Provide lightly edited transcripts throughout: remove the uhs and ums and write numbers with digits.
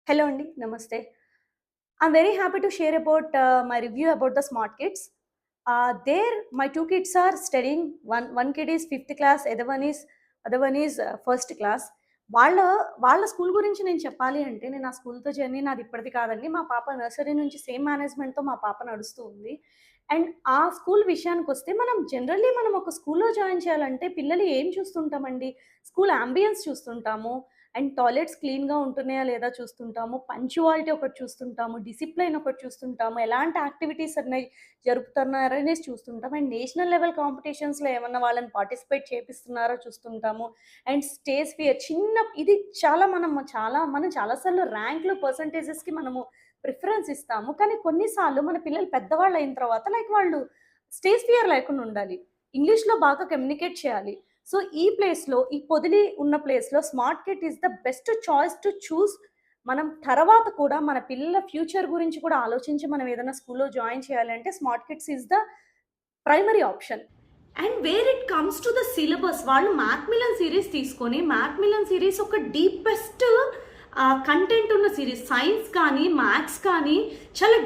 Hello Andy, Namaste. I'm very happy to share about my review about the smart kids. There, my two kids are studying. One kid is fifth class, other one is first class. వాళ్ళ వాళ్ళ school గురించి నేను చెప్పాలి అంటే నేను ఆ స్కూల్‌తో journey నాది ఇప్పటిది కాదండి. మా పాప నర్సరీ నుంచి సేమ్ మేనేజ్‌మెంట్‌తో మా పాప నడుస్తూ ఉంది. అండ్ ఆ స్కూల్ విషయానికొస్తే మనం ఒక స్కూల్‌లో జాయిన్ చేయాలంటే పిల్లలు ఏం చూస్తుంటామండి? స్కూల్ యాంబియన్స్ చూస్తుంటాము. అండ్ టాయిలెట్స్ క్లీన్‌గా ఉంటున్నాయా లేదా చూస్తుంటాము. పంక్చువాలిటీ ఒకటి చూస్తుంటాము. డిసిప్లైన్ ఒకటి చూస్తుంటాము. ఎలాంటి యాక్టివిటీస్ అనేవి జరుపుతున్నారనేసి చూస్తుంటాం. అండ్ నేషనల్ లెవెల్ కాంపిటీషన్స్‌లో ఏమన్నా వాళ్ళని పార్టిసిపేట్ చేపిస్తున్నారా చూస్తుంటాము. అండ్ స్టేజ్ ఫియర్ ఇది మనం చాలా సార్లు ర్యాంక్‌లు, పర్సెంటేజెస్‌కి మనము ప్రిఫరెన్స్ ఇస్తాము. కానీ కొన్ని సార్లు మన పిల్లలు పెద్దవాళ్ళు అయిన తర్వాత వాళ్ళు స్టేజ్ ఫియర్ లేకుండా ఉండాలి. ఇంగ్లీష్‌లో బాగా కమ్యూనికేట్ చేయాలి. సో, ఈ పొదిలి ఉన్న ప్లేస్‌లో smart kit is the best choice to choose. మనం తర్వాత కూడా మన పిల్లల ఫ్యూచర్ గురించి కూడా ఆలోచించి మనం ఏదైనా స్కూల్‌లో జాయిన్ చేయాలంటే smart kits is the primary option. And where it comes to the syllabus వాళ్ళు మ్యాక్‌మిలన్ సీరీస్ తీసుకొని మ్యాక్‌మిలన్ సీరీస్ ఒక డీపెస్ట్ కంటెంట్ ఉన్న సీరీస్. సైన్స్ కానీ, మ్యాథ్స్ కానీ చాలా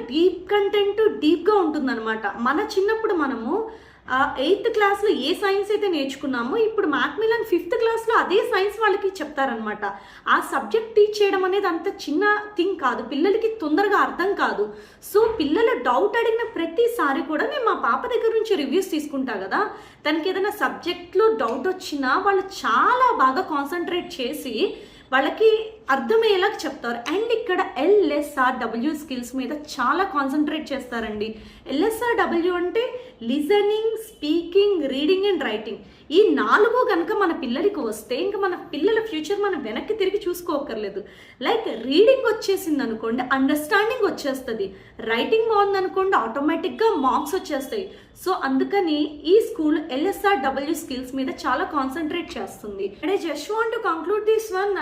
డీప్‌గా ఉంటుందనమాట. మన చిన్నప్పుడు మనము ఎయిత్ క్లాస్‌లో ఏ సైన్స్ అయితే నేర్చుకున్నామో, ఇప్పుడు మ్యాక్‌మిలన్ ఫిఫ్త్ క్లాస్‌లో అదే సైన్స్ వాళ్ళకి చెప్తారనమాట. ఆ సబ్జెక్ట్ టీచ్ చేయడం అనేది అంత చిన్న థింగ్ కాదు. పిల్లలకి తొందరగా అర్థం కాదు. సో, పిల్లలు డౌట్ అడిగిన ప్రతిసారి కూడా నేను మా పాప దగ్గర నుంచి రివ్యూస్ తీసుకుంటా కదా! తనకేదైనా సబ్జెక్ట్‌లో డౌట్ వచ్చినా వాళ్ళు చాలా బాగా కాన్సంట్రేట్ చేసి వాళ్ళకి అర్థమయ్యేలా చెప్తారు. అండ్ ఇక్కడ ఎల్ఎస్ఆర్‌డబ్ల్యూ స్కిల్స్ మీద చాలా కాన్సంట్రేట్ చేస్తారండి. ఎల్ఎస్ఆర్‌డబ్ల్యూ అంటే listening, speaking, reading and writing. ఈ 4 గనక మన పిల్లలకి వస్తే ఇంక మన పిల్లల ఫ్యూచర్ మనం వెనక్కి తిరిగి చూసుకోక్కర్లేదు. లైక్ రీడింగ్ వచ్చేసిందనుకోండి, అండర్‌స్టాండింగ్ వచ్చేస్తది. రైటింగ్ బావుందనుకోండి, ఆటోమేటిక్‌గా మార్క్స్ వచ్చేస్తాయి. సో, అందుకని ఈ స్కూల్ ఎల్ఎస్ఆర్‌డబ్ల్యూ స్కిల్స్ మీద చాలా కాన్సంట్రేట్ చేస్తుంది. And I just want to conclude this one.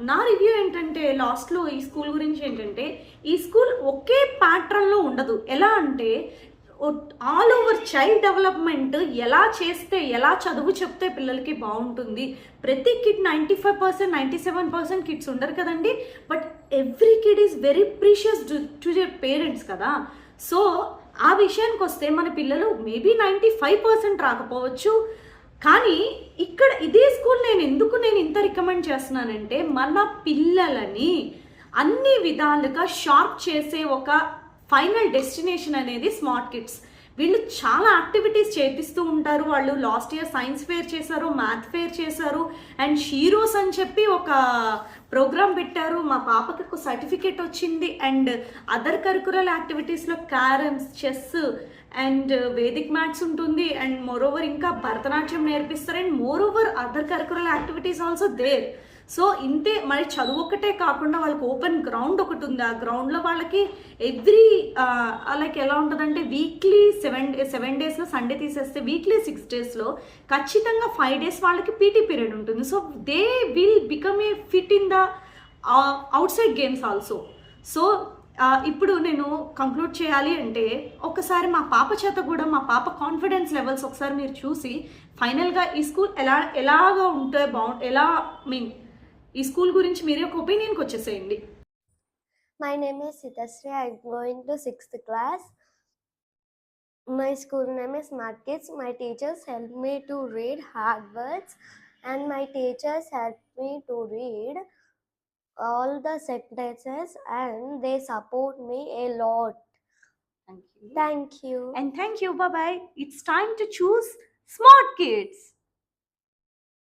నా రివ్యూ ఏంటంటే లాస్ట్‌లో ఈ స్కూల్ గురించి ఏంటంటే, ఈ స్కూల్ ఒకే ప్యాటర్న్‌లో ఉండదు. ఎలా అంటే ఆల్ ఓవర్ చైల్డ్ డెవలప్మెంట్ ఎలా చదువు చెప్తే పిల్లలకి బాగుంటుంది. ప్రతి కిడ్ 95%, 97% కిడ్స్ ఉండరు కదండి. But every kid is very precious to their parents కదా. సో, ఆ విషయానికి వస్తే మన పిల్లలు మేబీ 95% రాకపోవచ్చు. కానీ ఇక్కడ ఇదే స్కూల్ నేను ఇంత రికమెండ్ చేస్తున్నానంటే, మన పిల్లలని అన్ని విధాలుగా షార్ప్ చేసే ఒక ఫైనల్ డెస్టినేషన్ అనేది స్మార్ట్ కిడ్స్. వీళ్ళు చాలా యాక్టివిటీస్ చేపిస్తూ ఉంటారు. వాళ్ళు లాస్ట్ ఇయర్ సైన్స్ ఫేర్ చేశారు, మ్యాథ్ ఫేర్ చేశారు. అండ్ షీరోస్ అని చెప్పి ఒక ప్రోగ్రామ్ పెట్టారు. మా పాపకి ఒక సర్టిఫికేట్ వచ్చింది. అండ్ అదర్ కరికులర్ యాక్టివిటీస్లో carroms, chess and Vedic maths ఉంటుంది. అండ్ మోరోవర్ ఇంకా భరతనాట్యం నేర్పిస్తారు. And moreover other curricular activities also there. So, ఇంతే మరి చదువు ఒక్కటే కాకుండా వాళ్ళకి ఓపెన్ గ్రౌండ్ ఒకటి ఉంది. ఆ గ్రౌండ్లో వాళ్ళకి ఎవ్రీ లైక్ ఎలా ఉంటుందంటే వీక్లీ 7 డేస్లో సండే తీసేస్తే వీక్లీ 6 డేస్లో ఖచ్చితంగా 5 డేస్ వాళ్ళకి పీటీ పీరియడ్ ఉంటుంది. So, they will become a fit in the out side games also. So, ఇప్పుడు నేను కంక్లూడ్ చేయాలి అంటే ఒకసారి మా పాప చేత కూడా మా పాప కాన్ఫిడెన్స్ లెవెల్స్ ఒకసారి మీరు చూసి ఫైనల్గా ఈ స్కూల్ ఎలాగా ఉంటే ఈ స్కూల్ గురించి మీరే ఒక ఒపీనియన్కి వచ్చేసేయండి. My name is Sitasri. I'm going to 6th class. My school name is Smart Kids. My teachers help me to read hard words, and my teachers help me to read all the sentences, and they support me a lot. Thank you. Thank you. And thank you. Bye-bye. It's time to choose Smart Kids.